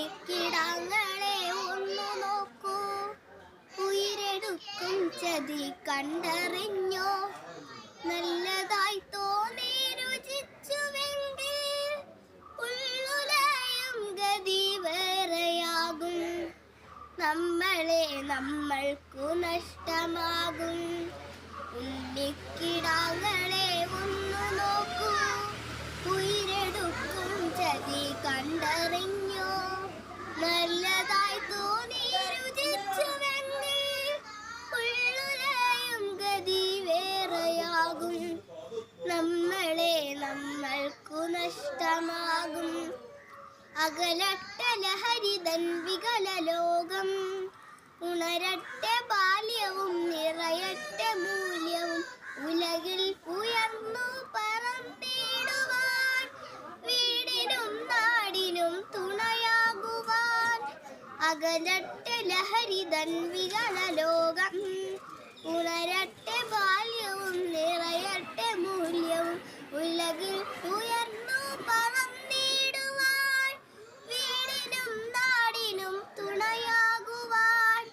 ഉണ്ണിക്കിടാങ്ങളെ ഒന്നു നോക്കൂ, ഉയരെടുക്കും ചതി കണ്ടറിഞ്ഞോ? നല്ലതായി തോന്നി രുചിച്ചുവെങ്കിൽ ഉള്ളുലയും ഗതി വേറെയാകും. നമ്മളെ നമ്മൾക്കു നഷ്ടമാകും. ഉണ്ണിക്കിടാങ്ങളെ ഒന്നു നോക്കൂ, ഉയരെടുക്കും ചതി കണ്ടറിഞ്ഞോ? നല്ലതായി തോന്നി രുചിച്ചുവെങ്കിൽ ഉള്ളുലയും ഗതി വേറെയാകും. നമ്മളെ നമ്മൾക്കു നഷ്ടമാകും. അകലട്ടെ ലഹരിതൻ വികല ലോകം, ഉണരട്ടെ ബാല്യവും നിറയട്ടെ മൂല്യവും. ഉലകിൽ ഉയർന്നു പറന്നിടുവാൻ, വീടിനും നാടിനും തുണയാകുവാൻ. അകലട്ടെ ലഹരിതൻ വികല ലോകം, ഉണരട്ടെ ബാല്യവും നിറയട്ടെ മൂല്യവും. ഉലകിൽ ഉയർന്നു പറന്നിടുവാൻ, വീടിനും നാടിനും തുണയാകുവാൻ.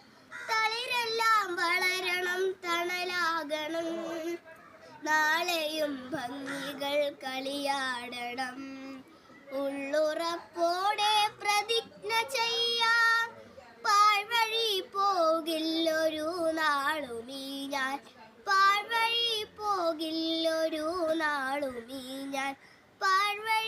തളിരെല്ലാം വളരണം, തണലാകണം, നാളെയും ഭംഗികൾ കളിയാടണം. ഉള്ളുറപ്പോടെ പ്രതിജ്ഞ ചെയ്യാം, പാഴ്വഴി പോകില്ലൊരു നാളുമീ ഞാൻ. പാഴ്വഴി പോകില്ലൊരു നാളുമീ ഞാൻ. പാഴ്വഴി